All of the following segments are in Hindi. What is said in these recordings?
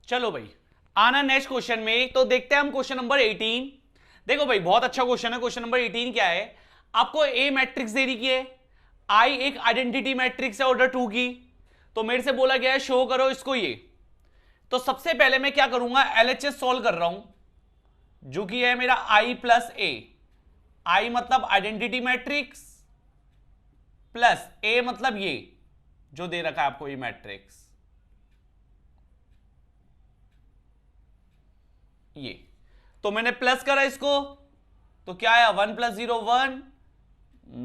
चलो भाई आना नेक्स्ट क्वेश्चन में। तो देखते हैं हम क्वेश्चन नंबर 18। देखो भाई बहुत अच्छा क्वेश्चन है। क्वेश्चन नंबर 18 क्या है, आपको ए मैट्रिक्स दे रही है, आई एक आइडेंटिटी मैट्रिक्स है ऑर्डर 2 की। तो मेरे से बोला गया है शो करो इसको ये। तो सबसे पहले मैं क्या करूंगा, एलएचएस सॉल्व कर रहा हूं, जो कि है मेरा आई प्लस ए। आई मतलब आइडेंटिटी मैट्रिक्स प्लस ए मतलब ये जो दे रखा है आपको ये मैट्रिक्स, ये। तो मैंने प्लस करा इसको, तो क्या आया 1 + 0 1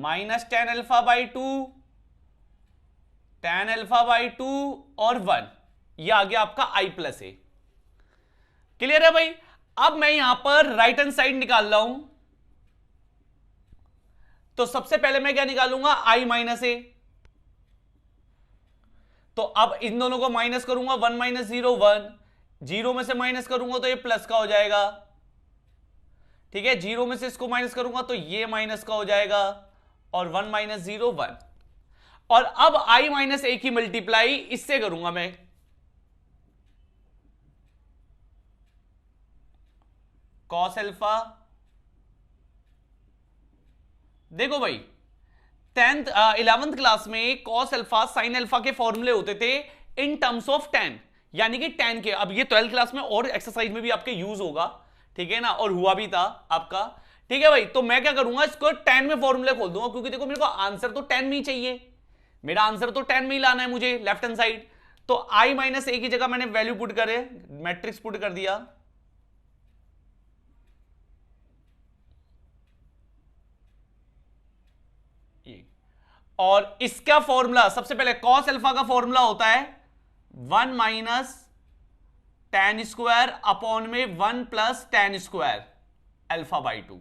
minus tan alpha by 2, tan alpha by 2 और 1। ये आ गया आपका आई प्लस ए। क्लियर है भाई। अब मैं यहां पर राइट हैंड साइड निकाल रहा हूं। तो सबसे पहले मैं क्या निकालूंगा, आई माइनस ए। तो अब इन दोनों को माइनस करूंगा, 1 - 0 1, 0 में से माइनस करूंगा तो ये प्लस का हो जाएगा। ठीक है, 0 में से इसको माइनस करूंगा तो ये माइनस का हो जाएगा, और 1 - 0 1। और अब आई माइनस ए की मल्टीप्लाई इससे करूंगा मैं, कॉस अल्फा। देखो भाई 11th क्लास में कॉस अल्फा साइन अल्फा के फॉर्मूले होते थे इन टर्म्स ऑफ टेन, यानी कि टेन के। अब ये 12th क्लास में और एक्सरसाइज में भी आपके यूज होगा, ठीक है ना, और हुआ भी था आपका। ठीक है भाई, तो मैं क्या करूंगा, इसको 10 में फॉर्मूले खोल दूंगा, क्योंकि देखो मेरे को आंसर तो 10 में ही चाहिए, मेरा आंसर तो 10 में ही लाना है मुझे लेफ्ट हैंड साइड। तो आई माइनस ए की जगह मैंने वैल्यू पुट करे, मैट्रिक्स पुट कर दिया। और इसका फॉर्मूला सबसे पहले कॉस अल्फा का फॉर्मूला होता है 1 माइनस टेन स्क्वायर अपॉन में 1 plus ten square alpha by 2।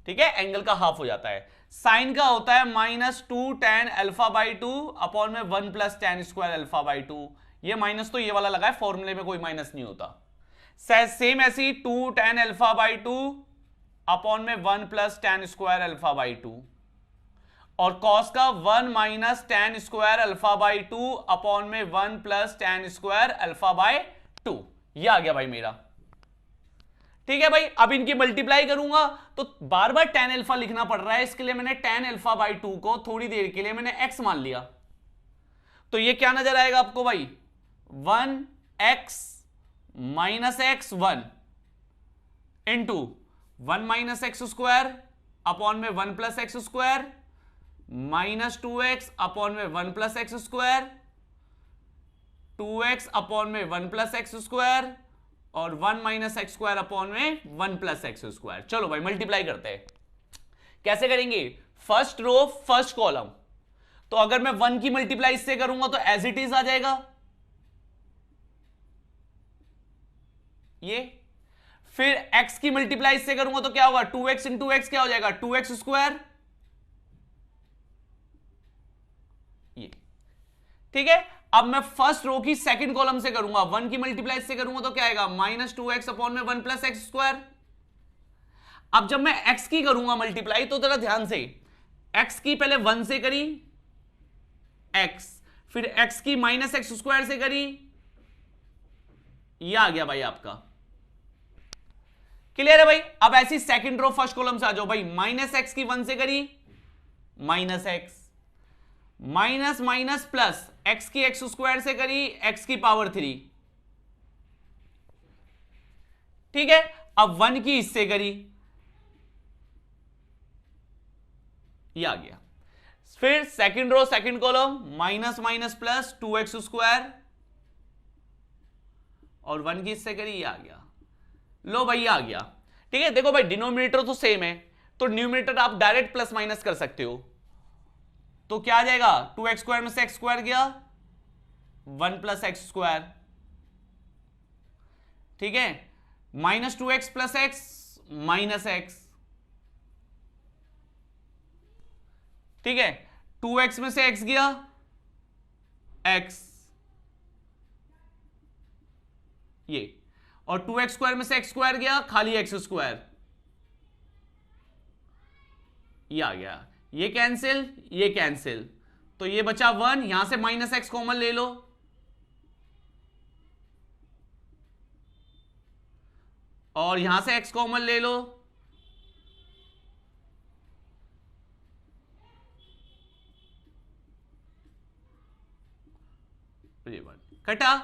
ठीक है, एंगल का हाफ हो जाता है। साइन का होता है -2 tan अल्फा बाई 2 अपॉन में 1 plus ten square alpha by 2। ये माइनस तो ये वाला लगा है, फॉर्मूले में कोई माइनस नहीं होता। सेम ऐसी 2 tan अल्फा बाई 2 अपॉन में 1 plus ten square alpha by 2। और कॉस का 1 minus ten square alpha by 2 upon में 1 plus ten square alpha by 2। ये आ गया भाई मेरा। ठीक है भाई, अब इनकी मल्टीप्लाई करूंगा तो बार बार tan अल्फा लिखना पड़ रहा है, इसके लिए मैंने tan अल्फा बाई 2 को थोड़ी देर के लिए मैंने x मान लिया। तो ये क्या नजर आएगा आपको भाई, 1x minus x 1 into 1 minus x square upon में 1 plus x square minus 2x upon में 1 plus x square, 2x upon में 1 प्लस एक्स स्क्वायर, और 1 माइनस एक्स स्क्वायर अपॉन में 1 प्लस एक्स स्क्वायर। चलो भाई मल्टीप्लाई करते हैं। कैसे करेंगे, फर्स्ट रो फर्स्ट कॉलम। तो अगर मैं 1 की मल्टीप्लाई इससे करूंगा तो एज इट इज आ जाएगा ये। फिर x की मल्टीप्लाई इससे करूंगा तो क्या होगा, 2x इंटू एक्स क्या हो जाएगा, 2x स्क्वायर। ये ठीक है। अब मैं फर्स्ट रो की सेकंड कॉलम से करूंगा, 1 की मल्टीप्लाई से करूंगा तो क्या आएगा, -2x अपॉन में 1 प्लस एक्स स्क्वायर। अब जब मैं x की करूंगा मल्टीप्लाई तो जरा ध्यान से, x की पहले 1 से करी x, फिर x की माइनस एक्स स्क्वायर से करी, यह आ गया भाई आपका। क्लियर है भाई। अब ऐसी सेकंड रो फर्स्ट कॉलम से आ जाओ भाई, -x की 1 से करी -x, minus minus plus x की एक्स स्क्वायर से करी x की पावर 3। ठीक है, अब 1 की इससे करी, ये आ गया। फिर second row second column minus minus plus 2x square, और 1 की इससे करी, ये आ गया। लो भाई ये आ गया। ठीक है, देखो भाई डिनोमिनेटर तो सेम है, तो न्यूमरेटर आप डायरेक्ट प्लस माइनस कर सकते हो। तो क्या आ जाएगा, 2x स्क्वायर में से x स्क्वायर गया, 1 प्लस एक्स स्क्वायर। ठीक है, -2x plus x minus x. ठीक है, 2x में से x गया x, ये, और 2x स्क्वायर में से x स्क्वायर गया खाली x स्क्वायर, ये आ गया। ये कैंसिल ये कैंसिल, तो ये बचा 1, यहां से -x कॉमन ले लो, और यहां से x कॉमन ले लो, कटा।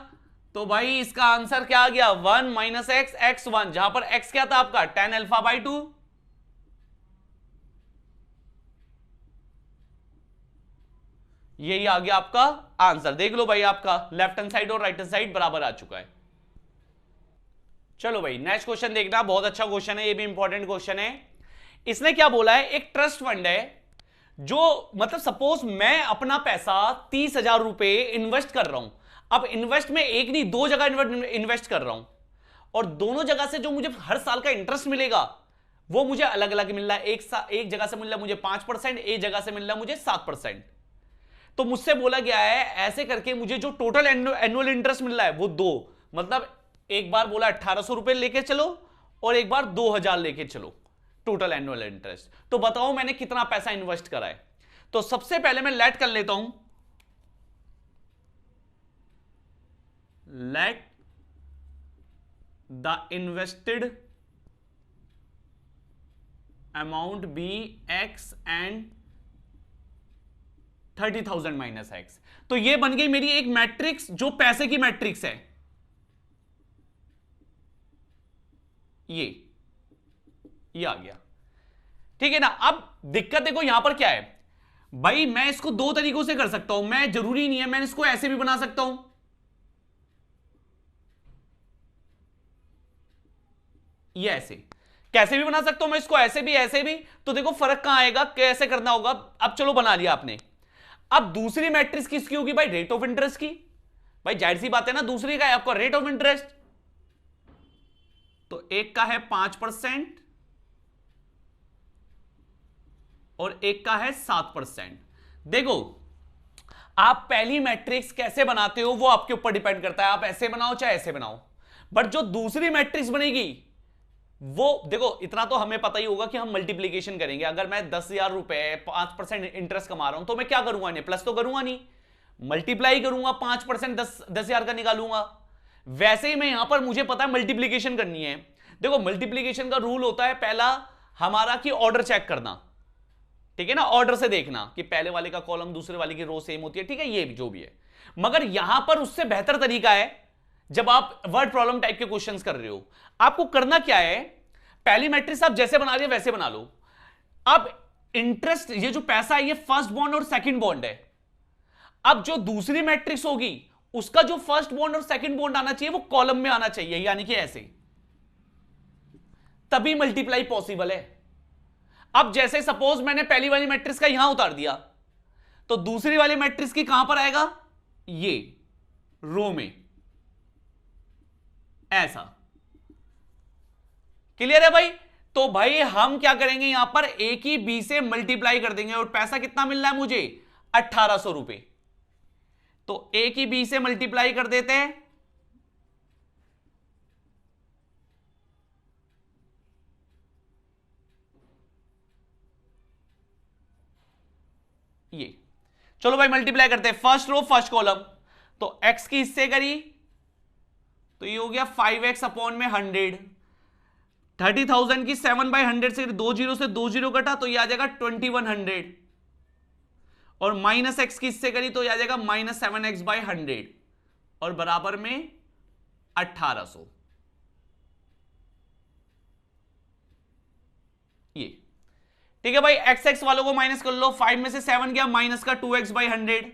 तो भाई इसका आंसर क्या आ गया, 1 माइनस एक्स एक्स वन, जहां पर x क्या था आपका tan अल्फा बाई 2। यही आ गया आपका आंसर। देख लो भाई, आपका लेफ्ट हैंड साइड और राइट हैंड साइड बराबर आ चुका है। चलो भाई नेक्स्ट क्वेश्चन देखना, बहुत अच्छा क्वेश्चन है, ये भी इंपॉर्टेंट क्वेश्चन है। इसने क्या बोला है, एक ट्रस्ट फंड है जो, मतलब सपोज मैं अपना पैसा 30,000 रुपए इन्वेस्ट कर रहा हूं। अब इन्वेस्ट में एक नहीं दो जगह इन्वेस्ट कर रहा हूं, और दोनों जगह से जो मुझे हर साल का इंटरेस्ट मिलेगा वो मुझे अलग अलग मिल रहा है। एक जगह से मिल रहा है मुझे 5%, एक जगह से मिल रहा है मुझे 7%। तो मुझसे बोला गया है ऐसे करके मुझे जो टोटल एनुअल इंटरेस्ट मिल रहा है वो दो, मतलब एक बार बोला 1,800 रुपए लेके चलो और एक बार 2,000 लेके चलो टोटल एनुअल इंटरेस्ट। तो बताओ मैंने कितना पैसा इन्वेस्ट करा है। तो सबसे पहले मैं लेट कर लेता हूं, let the invested amount be x and 30,000 minus x. तो ये बन गई मेरी एक मैट्रिक्स जो पैसे की मैट्रिक्स है, ये आ गया, ठीक है ना। अब दिक्कत देखो यहां पर क्या है भाई, मैं इसको दो तरीकों से कर सकता हूं, मैं जरूरी नहीं है, मैं इसको ऐसे भी बना सकता हूं, ये ऐसे कैसे भी बना सकता हूं मैं इसको, ऐसे भी ऐसे भी। तो देखो फर्क कहां आएगा, कैसे करना होगा। अब चलो बना लिया आपने। अब दूसरी मैट्रिक्स किसकी होगी भाई, रेट ऑफ इंटरेस्ट की। भाई जाहिर सी बात है ना, दूसरी का है आपका रेट ऑफ इंटरेस्ट। तो एक का है 5% और एक का है 7%। देखो आप पहली मैट्रिक्स कैसे बनाते हो वो आपके ऊपर डिपेंड करता है, आप ऐसे बनाओ चाहे ऐसे बनाओ। बट जो दूसरी मैट्रिक्स बनेगी वो देखो, इतना तो हमें पता ही होगा कि हम मल्टीप्लीकेशन करेंगे। अगर मैं 10,000 रुपए 5% इंटरेस्ट कमा रहा हूं तो मैं क्या करूंगा, नहीं प्लस तो करूंगा नहीं, मल्टीप्लाई करूंगा, 5% 10,000 का निकालूंगा। वैसे ही मैं यहां पर मुझे पता है मल्टीप्लीकेशन करनी है। देखो मल्टीप्लीकेशन का रूल होता है पहला हमारा कि ऑर्डर चेक करना, ठीक है ना, ऑर्डर से देखना कि पहले वाले का कॉलम दूसरे वाले की रो सेम होती है, ठीक है, ये भी जो भी है। मगर यहां पर उससे बेहतर तरीका है, जब आप वर्ड प्रॉब्लम टाइप के क्वेश्चंस कर रहे हो, आपको करना क्या है, पहली मैट्रिक्स आप जैसे बना रहे हो वैसे बना लो। अब इंटरेस्ट, ये जो पैसा है ये फर्स्ट बॉन्ड और सेकंड बॉन्ड है। अब जो दूसरी मैट्रिक्स होगी उसका जो फर्स्ट बॉन्ड और सेकंड बॉन्ड आना चाहिए वो कॉलम में आना चाहिए, यानी कि ऐसे, तभी मल्टीप्लाई पॉसिबल है। अब जैसे सपोज मैंने पहली वाली मैट्रिक्स का यहां उतार दिया, तो दूसरी वाली मैट्रिक्स की कहां पर आएगा, ये रो में, ऐसा। क्लियर है भाई। तो भाई हम क्या करेंगे, यहां पर ए की बी से मल्टीप्लाई कर देंगे, और पैसा कितना मिल रहा है मुझे, 1,800 रुपए। तो ए की बी से मल्टीप्लाई कर देते हैं, ये चलो भाई मल्टीप्लाई करते हैं, फर्स्ट रो फर्स्ट कॉलम। तो x की इससे करी तो ये हो गया 5x अपॉन में 100। 30,000 की 7/100 से 2 जीरो से 2 जीरो कटा तो ये आ जाएगा 2100। और माइनस एक्स की इससे करी तो ये आ जाएगा -7x/100 और बराबर में 1,800। ये ठीक है भाई। एक्स एक्स वालों को माइनस कर लो, 5 में से 7 गया, माइनस का 2x/100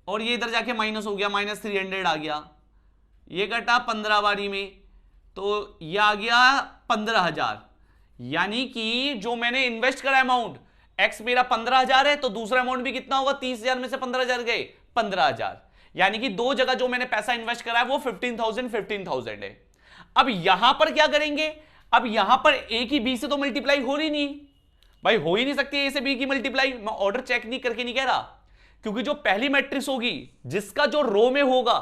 और ये इधर जाके माइनस हो गया, -300 आ गया। ये कटा 15 बारी में तो ये आ गया 15,000। यानी कि जो मैंने इन्वेस्ट करा अमाउंट, एक्स मेरा 15,000 है, तो दूसरा अमाउंट भी कितना होगा, 30,000 में से 15,000 गए, 15,000। यानी कि दो जगह जो मैंने पैसा इन्वेस्ट करा है वो 15,000 है। अब यहां पर क्या करेंगे, अब यहां पर ए की बी से तो मल्टीप्लाई हो रही नहीं भाई, हो ही नहीं सकती ए से बी की मल्टीप्लाई। मैं ऑर्डर चेक नहीं करके नहीं कह रहा, क्योंकि जो पहली मैट्रिक्स होगी जिसका जो रो में होगा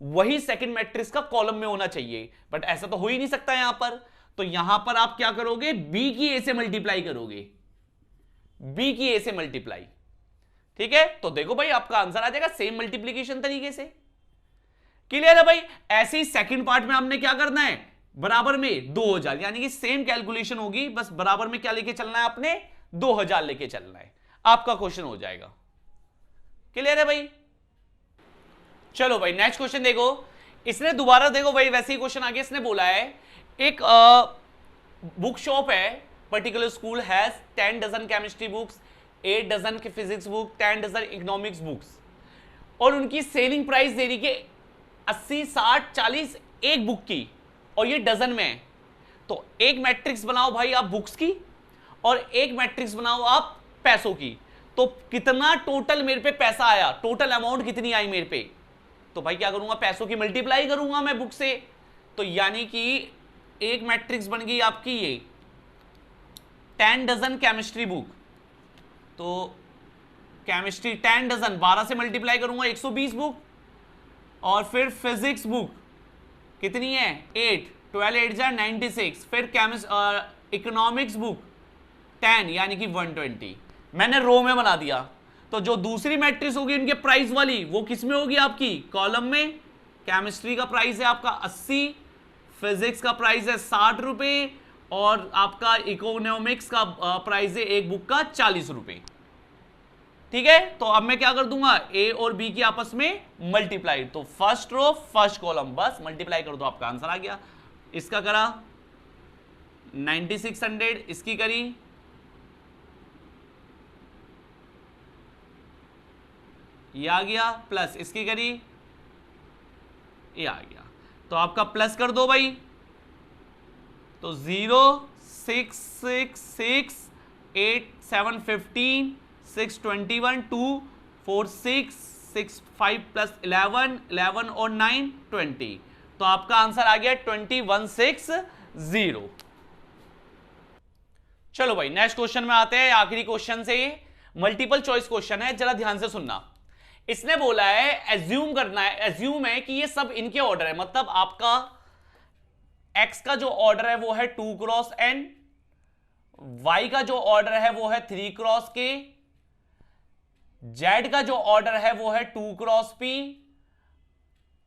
वही सेकंड मैट्रिक्स का कॉलम में होना चाहिए, बट ऐसा तो हो ही नहीं सकता यहां पर। तो यहां पर आप क्या करोगे, बी की ए से मल्टीप्लाई करोगे, बी की ए से मल्टीप्लाई, ठीक है। तो देखो भाई आपका आंसर आ जाएगा सेम मल्टीप्लीकेशन तरीके से। क्लियर है भाई। ऐसे ही सेकंड पार्ट में हमने क्या करना है, बराबर में 2000, यानी कि सेम कैलकुलेशन होगी, बस बराबर में क्या लेके चलना है आपने, 2000 लेके चलना है, आपका क्वेश्चन हो जाएगा। क्लियर है भाई। चलो भाई नेक्स्ट क्वेश्चन देखो, इसने दोबारा देखो भाई वैसे ही क्वेश्चन आगे इसने बोला है, एक बुक शॉप है, particular school has 10 dozen chemistry books, 8 dozen की physics book, 10 dozen economics books, और उनकी सेलिंग प्राइस दे रही है 80, 60, 40 एक बुक की, और ये डजन में है। तो एक मैट्रिक्स बनाओ भाई आप बुक्स की, और एक मैट्रिक्स बनाओ आप पैसों की। तो कितना टोटल मेरे पे पैसा आया, टोटल अमाउंट कितनी आई मेरे पे, तो भाई क्या करूंगा, पैसों की मल्टीप्लाई करूंगा मैं बुक से। तो यानी कि एक मैट्रिक्स बन गई आपकी ये 10 डजन केमिस्ट्री बुक, तो केमिस्ट्री 10 डजन 12 से मल्टीप्लाई करूंगा 120 बुक, और फिर फिजिक्स बुक कितनी है 8, 12 8 जा 96, फिर इकोनॉमिक्स बुक 10 यानी कि 120। मैंने रो में बना दिया। तो जो दूसरी मैट्रिक्स होगी इनके प्राइस वाली, वो किस में होगी आपकी, कॉलम में। केमिस्ट्री का प्राइस है आपका 80, फिजिक्स का प्राइस है 60 रुपए, और आपका इकोनॉमिक्स का प्राइस है एक बुक का 40 रुपए। ठीक है, तो अब मैं क्या कर दूंगा, ए और बी की आपस में मल्टीप्लाई, तो फर्स्ट रो फर्स्ट कॉलम बस मल्टीप्लाई कर दो, आपका आंसर आ गया। इसका करा 9600, इसकी करी ये आ गया, प्लस इसकी करी ये आ गया, तो आपका प्लस कर दो भाई। तो 0 6 6 6 8 7 15 6 21 2 4 6 6 5 प्लस 11 11 और 9 20, तो आपका आंसर आ गया 2160। चलो भाई नेक्स्ट क्वेश्चन में आते हैं, आखिरी क्वेश्चन से, मल्टीपल चॉइस क्वेश्चन है, जरा ध्यान से सुनना। इसने बोला है एज्यूम करना है, एज्यूम है कि ये सब इनके ऑर्डर है, मतलब आपका x का जो ऑर्डर है वो है 2 क्रॉस n, y का जो ऑर्डर है वो है 3 क्रॉस k, z का जो ऑर्डर है वो है 2 क्रॉस p,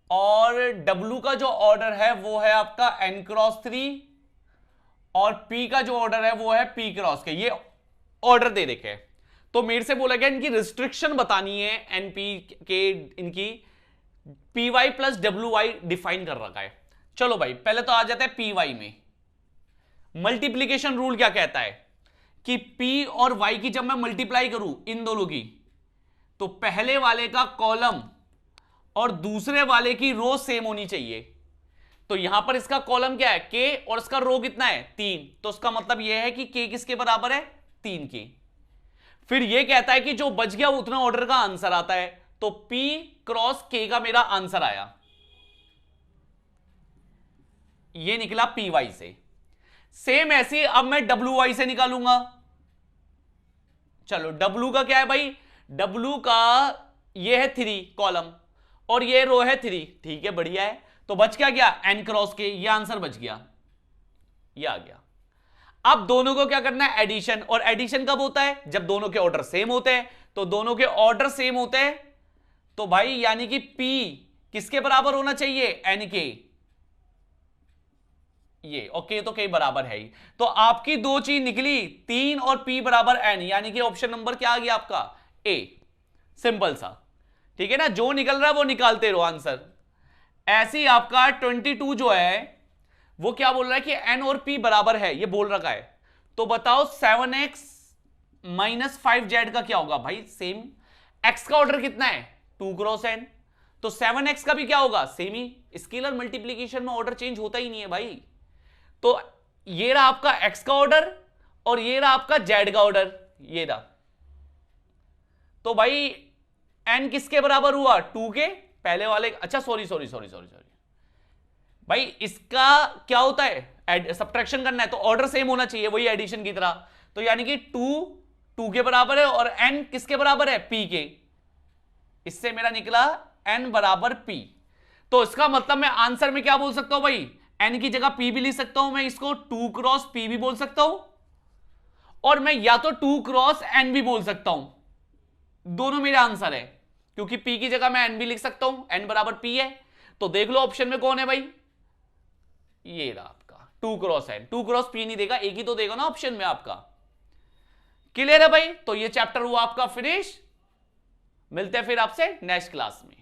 और w का जो ऑर्डर है वो है आपका n क्रॉस 3, और p का जो ऑर्डर है वो है p क्रॉस k। ये ऑर्डर दे रखे हैं, तो मेरे से बोला गया इनकी रिस्ट्रिक्शन बतानी है, एनपी के इनकी P Y plus W Y define कर रखा है। चलो भाई पहले तो आ जाता है पी वाई में। मल्टीप्लीकेशन रूल क्या कहता है कि पी और वाई की जब मैं मल्टीप्लाई करूं इन दोनों की, तो पहले वाले का कॉलम और दूसरे वाले की रो सेम होनी चाहिए। तो यहां पर इसका कॉलम क्या है के, और इसका रो कितना है 3, तो इसका मतलब यह है कि के किसके बराबर है 3 के। फिर यह कहता है कि जो बच गया उतना ऑर्डर का आंसर आता है, तो P क्रॉस K का मेरा आंसर आया, ये निकला पी वाई से। सेम ऐसे अब मैं डब्ल्यू वाई से निकालूंगा। चलो डब्ल्यू का क्या है भाई, डब्ल्यू का ये है 3 कॉलम और ये रो है 3, ठीक है बढ़िया है। तो बच क्या गया एन क्रॉस के, ये आंसर बच गया, ये आ गया। अब दोनों को क्या करना है एडिशन, और एडिशन कब होता है जब दोनों के ऑर्डर सेम होते हैं। तो दोनों के ऑर्डर सेम होते हैं तो भाई यानी कि P किसके बराबर होना चाहिए एन के, ये ओके, तो के बराबर है ही। तो आपकी दो चीज निकली 3 और P बराबर n, यानी कि ऑप्शन नंबर क्या आ गया आपका ए। सिंपल सा, ठीक है ना, जो निकल रहा है वो निकालते रहो आंसर। ऐसे ही आपका 22 जो है वो क्या बोल रहा है कि n और p बराबर है, ये बोल रखा है। तो बताओ 7x माइनस 5z का क्या होगा भाई, सेम। x का ऑर्डर कितना है 2 क्रॉस n, तो 7x का भी क्या होगा सेम ही। स्केलर मल्टीप्लीकेशन में ऑर्डर चेंज होता ही नहीं है भाई। तो ये रहा आपका x का ऑर्डर और ये रहा आपका z का ऑर्डर, ये रहा। तो भाई n किसके बराबर हुआ 2 के, पहले वाले, अच्छा सॉरी भाई, इसका क्या होता है सब्ट्रैक्शन करना है तो ऑर्डर सेम होना चाहिए, वही एडिशन की तरह। तो यानी कि 2 के बराबर है और n किसके बराबर है p के, इससे मेरा निकला n बराबर p। तो इसका मतलब मैं आंसर में क्या बोल सकता हूं भाई, n की जगह p भी लिख सकता हूं, मैं इसको 2 क्रॉस p भी बोल सकता हूं, और मैं या तो 2 क्रॉस n भी बोल सकता हूं, दोनों मेरे आंसर है, क्योंकि p की जगह मैं n भी लिख सकता हूं, n बराबर p है। तो देख लो ऑप्शन में कौन है भाई, ये रहा आपका 2 क्रॉस n। 2 क्रॉस p नहीं देगा, एक ही तो देगा ना ऑप्शन में आपका। क्लियर है भाई? तो ये चैप्टर हुआ आपका फिनिश। मिलते हैं फिर आपसे नेक्स्ट क्लास में।